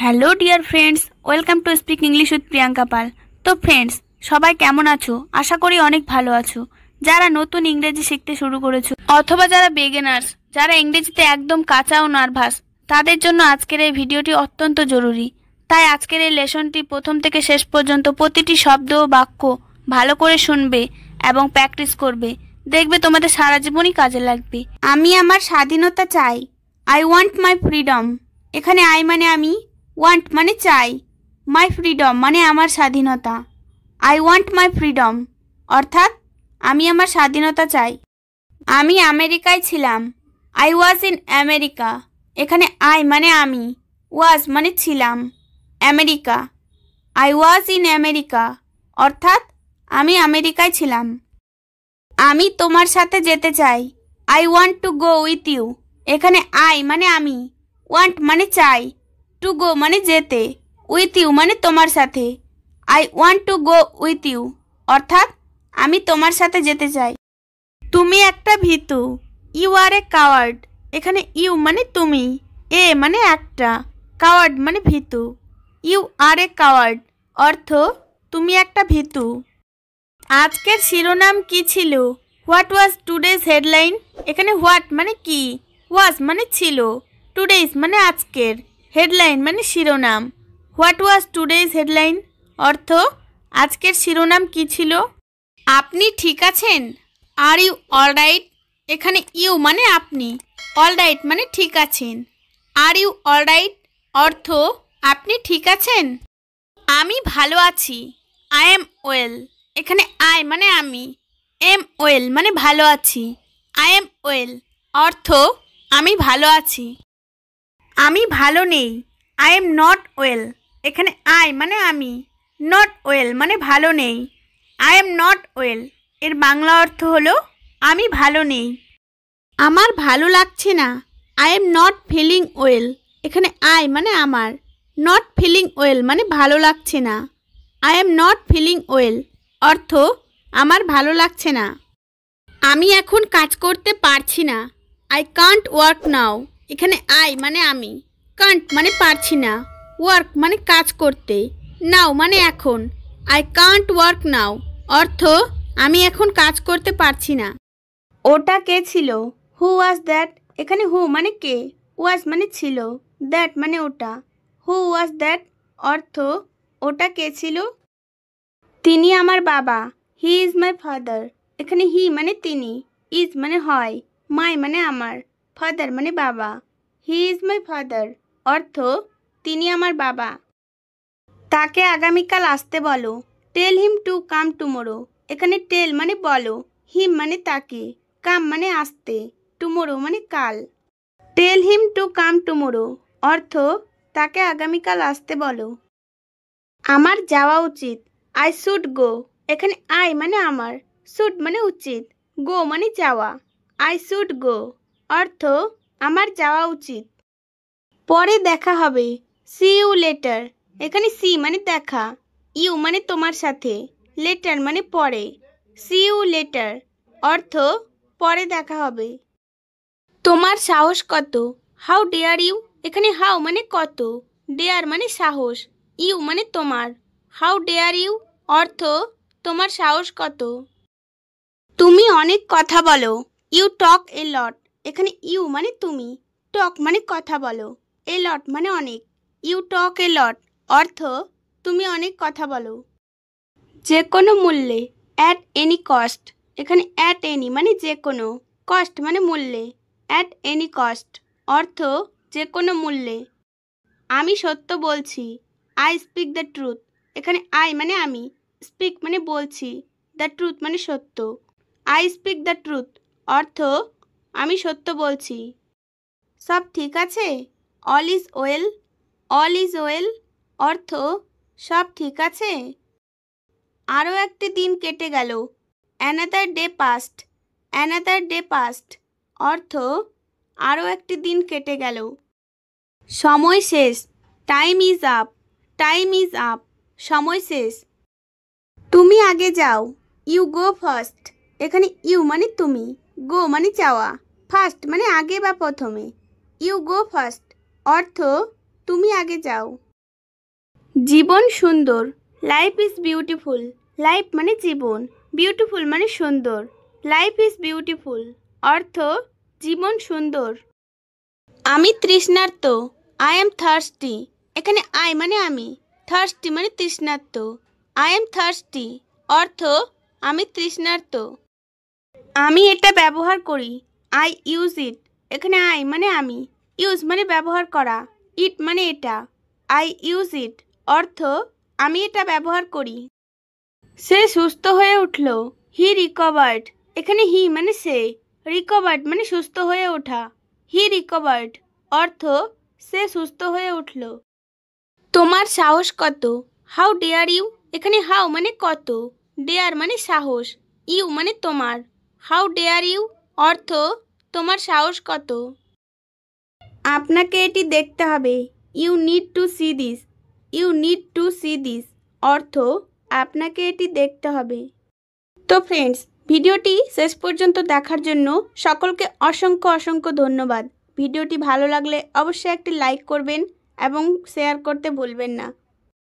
Hello dear friends, welcome to speak English with Priyanka Pal. তো friends, সবাই কেমন আছো? আশা করি অনেক ভালো আছো। যারা নতুন ইংরেজি শিখতে শুরু করেছো অথবা যারা বিগিনার্স, যারা ইংরেজিতে একদম কাঁচা ও নার্ভাস, তাদের জন্য আজকের এই ভিডিওটি অত্যন্ত জরুরি। তাই আজকের এই লেসনটি প্রথম থেকে শেষ পর্যন্ত প্রতিটি শব্দ ও বাক্য ভালো করে শুনবে এবং প্র্যাকটিস করবে। দেখবে তোমাদের সারা জীবনই কাজে লাগবে। আমি আমার স্বাধীনতা চাই। I want my freedom. এখানে আই মানে আমি, ওয়ান্ট মানে চাই, মাই ফ্রিডম মানে আমার স্বাধীনতা। আই ওয়ান্ট মাই ফ্রিডম অর্থাৎ আমি আমার স্বাধীনতা চাই। আমি আমেরিকায় ছিলাম। I was in America. এখানে আই মানে আমি, ওয়াজ মানে ছিলাম, America. I was in America অর্থাৎ আমি আমেরিকায় ছিলাম। আমি তোমার সাথে যেতে চাই। I want to go with you. এখানে আই মানে আমি, ওয়ান্ট মানে চাই, টু গো মানে যেতে, উইথ ইউ মানে তোমার সাথে। I want to go with you অর্থাৎ আমি তোমার সাথে যেতে চাই। তুমি একটা ভীতু। You are a coward. এখানে ইউ মানে তুমি, এ মানে একটা, কাওয়ার্ড মানে ভীতু। ইউ আর এ কাওয়ার্ড অর্থ তুমি একটা ভীতু। আজকের শিরোনাম কি ছিল? What was today's headline. এখানে হোয়াট মানে কি, ওয়াজ মানে ছিল, টুডেজ মানে আজকের, হেডলাইন মানে শিরোনাম। হোয়াট ওয়াজ টুডেজ হেডলাইন অর্থ আজকের শিরোনাম কি ছিল? আপনি ঠিক আছেন? Are you alright. এখানে ইউ মানে আপনি, অলরাইট মানে ঠিক আছেন। আর ইউ অলরাইট অর্থ আপনি ঠিক আছেন। আমি ভালো আছি। I am well. এখানে আই মানে আমি, এম ওয়েল মানে ভালো আছি। আই এম ওয়েল অর্থ আমি ভালো আছি। আমি ভালো নেই। I am not well. এখানে আই মানে আমি, নট ওয়েল মানে ভালো নেই। আই এম নট ওয়েল এর বাংলা অর্থ হলো আমি ভালো নেই। আমার ভালো লাগছে না। I am not feeling well. এখানে আই মানে আমার, নট ফিলিং ওয়েল মানে ভালো লাগছে না। I am not feeling well অর্থ আমার ভালো লাগছে না। আমি এখন কাজ করতে পারছি না। আই কান্ট ওয়ার্ক নাও। এখানে আই মানে আমি, কান্ট মানে পারছি না, ওয়ার্ক মানে কাজ করতে, নাও মানে এখন। আই কান্ট ওয়ার্ক নাও অর্থ আমি এখন কাজ করতে পারছি না। ওটা কে ছিল? হু ওয়াজ দ্যাট। এখানে হু মানে কে, ওয়াজ মানে ছিল, দ্যাট মানে ওটা। হু ওয়াজ দ্যাট অর্থ ওটা কে ছিল? তিনি আমার বাবা। He is my father. এখানে হি মানে তিনি, ইজ মানে হয়, মাই মানে আমার, ফাদার মানে বাবা। হি ইজ মাই ফাদার অর্থ তিনি আমার বাবা। তাকে আগামীকাল আসতে বলো। টেল হিম টু কাম টুমোরো। এখানে টেল মানে বলো, হিম মানে তাকে, কাম মানে আসতে, টুমোরো মানে কাল। টেল হিম টু কাম টুমোরো অর্থ তাকে আগামীকাল আসতে বলো। আমার যাওয়া উচিত। I should go. এখানে আই মানে আমার, শুড মানে উচিত, গো মানে যাওয়া। আই শুড গো অর্থ আমার যাওয়া উচিত। পরে দেখা হবে। See you later. এখানে সি মানে দেখা, ইউ মানে তোমার সাথে, লেটার মানে পরে। সি ইউ লেটার অর্থ পরে দেখা হবে। তোমার সাহস কত? How dare you. এখানে হাউ মানে কত, ডেয়ার মানে সাহস, ইউ মানে তোমার। হাউ ডেয়ার ইউ অর্থ তোমার সাহস কত। তুমি অনেক কথা বলো। ইউ টক এ লট। এখানে ইউ মানে তুমি, টক মানে কথা বলো, এ লট মানে অনেক। ইউ টক এ লট অর্থ তুমি অনেক কথা বলো। যে কোনো মূল্যে। At any cost. এখানে অ্যাট এনি মানে যে কোনো, কস্ট মানে মূল্যে। অ্যাট এনি কস্ট অর্থ যে কোনো মূল্যে। আমি সত্য বলছি। I speak the truth. এখানে আই মানে আমি, স্পিক মানে বলছি, দ্য ট্রুথ মানে সত্য। আই স্পিক দ্য ট্রুথ অর্থ আমি সত্য বলছি। সব ঠিক আছে। All is well. All is well অর্থ সব ঠিক আছে। আরও একটি দিন কেটে গেল। Another day past. Another day past অর্থ আরও একটি দিন কেটে গেল। সময় শেষ। Time is up. Time is up সময় শেষ। তুমি আগে যাও। You go first. এখানে ইউ মানে তুমি, গো মানে যাওয়া, ফার্স্ট মানে আগে বা প্রথমে। ইউ গো ফার্স্ট অর্থ তুমি আগে যাও। জীবন সুন্দর, লাইফ ইজ বিউটিফুল। লাইফ মানে জীবন, বিউটিফুল মানে সুন্দর। লাইফ ইজ বিউটিফুল অর্থ জীবন সুন্দর। আমি তৃষ্ণার্ত, আই এম থার্স্টি। এখানে আই মানে আমি, থার্স্টি মানে তৃষ্ণার্ত। আই এম থার্স্টি অর্থ আমি তৃষ্ণার্ত। আমি এটা ব্যবহার করি, আই ইউজ ইট। এখানে আই মানে আমি, ইউজ মানে ব্যবহার করা, ইট মানে এটা। আই ইউজ ইট অর্থ আমি এটা ব্যবহার করি। সে সুস্থ হয়ে উঠল, হি রিকভার্ড। এখানে হি মানে সে, রিকভার্ড মানে সুস্থ হয়ে ওঠা। হি রিকভার্ড অর্থ সে সুস্থ হয়ে উঠল। তোমার সাহস কত, হাউ ডেয়ার ইউ। এখানে হাউ মানে কত, ডেয়ার মানে সাহস, ইউ মানে তোমার। হাউ ডেয়ার ইউ অর্থ তোমার সাহস কত। আপনাকে এটি দেখতে হবে, you need to see this. You need to see this অর্থ আপনাকে এটি দেখতে হবে। তো ফ্রেন্ডস, ভিডিওটি শেষ পর্যন্ত দেখার জন্য সকলকে অসংখ্য অসংখ্য ধন্যবাদ। ভিডিওটি ভালো লাগলে অবশ্যই একটি লাইক করবেন এবং শেয়ার করতে ভুলবেন না।